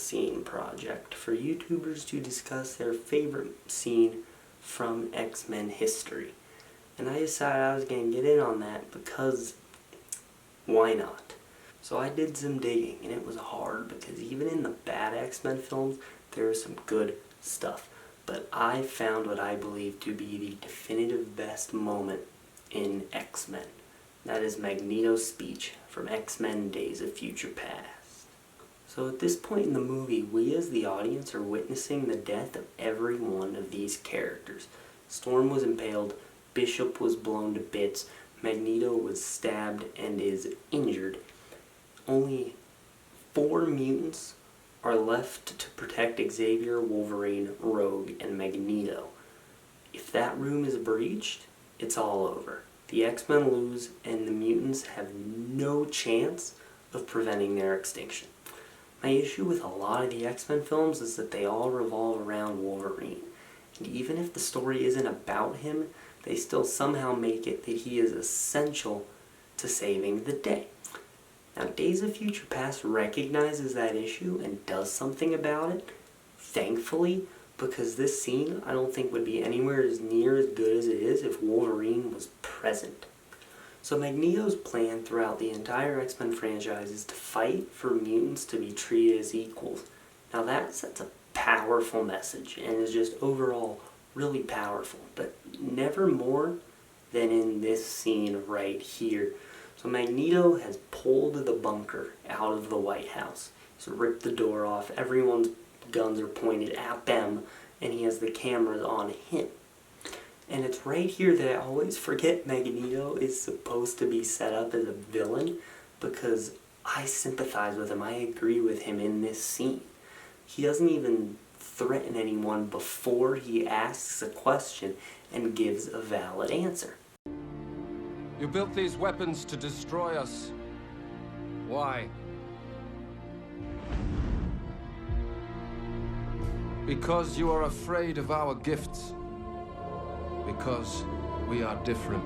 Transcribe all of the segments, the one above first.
Scene project for YouTubers to discuss their favorite scene from X-Men history. And I decided I was going to get in on that because why not? So I did some digging, and it was hard because even in the bad X-Men films, there is some good stuff. But I found what I believe to be the definitive best moment in X-Men. That is Magneto's speech from X-Men Days of Future Past. So at this point in the movie, we as the audience are witnessing the death of every one of these characters. Storm was impaled, Bishop was blown to bits, Magneto was stabbed and is injured. Only 4 mutants are left to protect Xavier, Wolverine, Rogue, and Magneto. If that room is breached, it's all over. The X-Men lose, and the mutants have no chance of preventing their extinction. My issue with a lot of the X-Men films is that they all revolve around Wolverine. And even if the story isn't about him, they still somehow make it that he is essential to saving the day. Now, Days of Future Past recognizes that issue and does something about it, thankfully, because this scene I don't think would be anywhere as near as good as it is if Wolverine was present. So Magneto's plan throughout the entire X-Men franchise is to fight for mutants to be treated as equals. Now that sets a powerful message and is just overall really powerful, but never more than in this scene right here. So Magneto has pulled the bunker out of the White House. He's ripped the door off, everyone's guns are pointed at them, and he has the cameras on him. And it's right here that I always forget Magneto is supposed to be set up as a villain, because I sympathize with him, I agree with him in this scene. He doesn't even threaten anyone before he asks a question and gives a valid answer. You built these weapons to destroy us. Why? Because you are afraid of our gifts. Because we are different.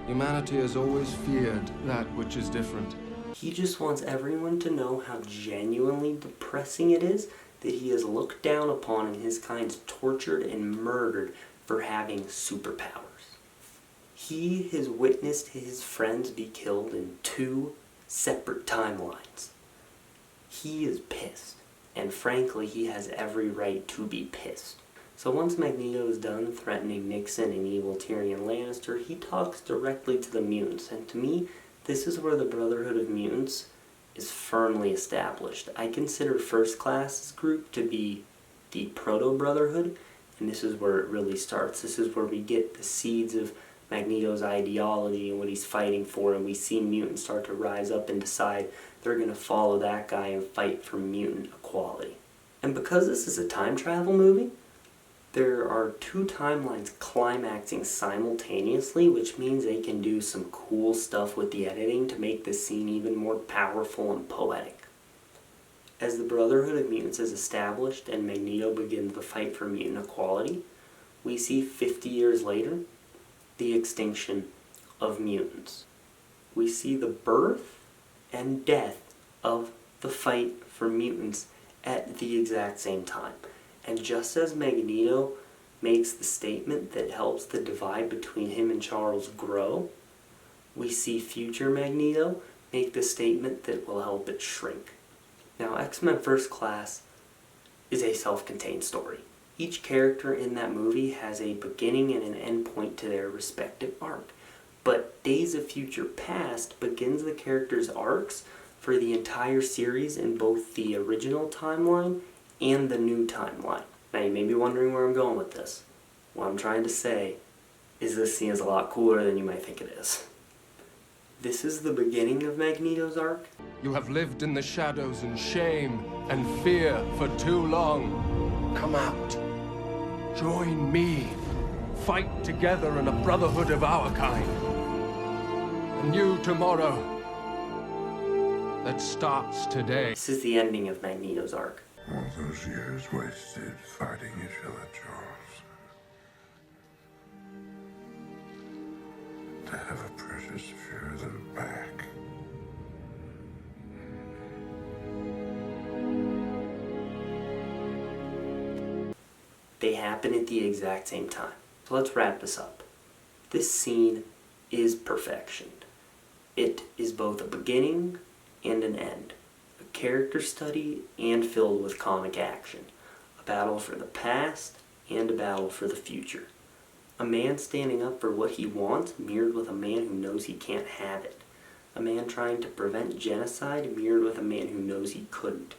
Humanity has always feared that which is different. He just wants everyone to know how genuinely depressing it is that he is looked down upon and his kind's tortured and murdered for having superpowers. He has witnessed his friends be killed in 2 separate timelines. He is pissed, and frankly, he has every right to be pissed. So once Magneto is done threatening Nixon and evil Tyrion Lannister, he talks directly to the mutants, and to me, this is where the Brotherhood of Mutants is firmly established. I consider First Class's group to be the Proto-Brotherhood, and this is where it really starts. This is where we get the seeds of Magneto's ideology and what he's fighting for, and we see mutants start to rise up and decide they're going to follow that guy and fight for mutant equality. And because this is a time travel movie, there are 2 timelines climaxing simultaneously, which means they can do some cool stuff with the editing to make this scene even more powerful and poetic. As the Brotherhood of Mutants is established and Magneto begins the fight for mutant equality, we see 50 years later the extinction of mutants. We see the birth and death of the fight for mutants at the exact same time. And just as Magneto makes the statement that helps the divide between him and Charles grow, we see future Magneto make the statement that will help it shrink. Now, X-Men First Class is a self-contained story. Each character in that movie has a beginning and an end point to their respective arc. But Days of Future Past begins the characters' arcs for the entire series in both the original timeline and the new timeline. Now you may be wondering where I'm going with this. What I'm trying to say is this scene is a lot cooler than you might think it is. This is the beginning of Magneto's arc. You have lived in the shadows in shame and fear for too long. Come out. Join me. Fight together in a brotherhood of our kind. A new tomorrow that starts today. This is the ending of Magneto's arc. All those years wasted fighting each other, Charles. To have a precious few of them back. They happen at the exact same time. So let's wrap this up. This scene is perfection. It is both a beginning and an end. A character study and filled with comic action. A battle for the past and a battle for the future. A man standing up for what he wants mirrored with a man who knows he can't have it. A man trying to prevent genocide mirrored with a man who knows he couldn't.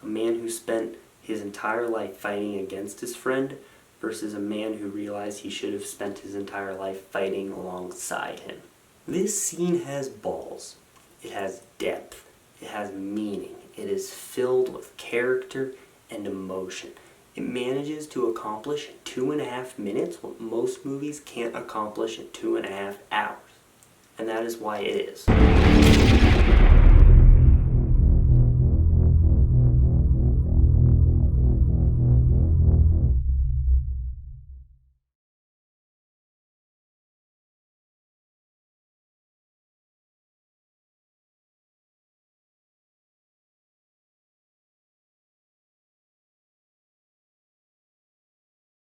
A man who spent his entire life fighting against his friend versus a man who realized he should have spent his entire life fighting alongside him. This scene has balls. It has depth. It has meaning. It is filled with character and emotion. It manages to accomplish in 2.5 minutes what most movies can't accomplish in 2.5 hours. And that is why it is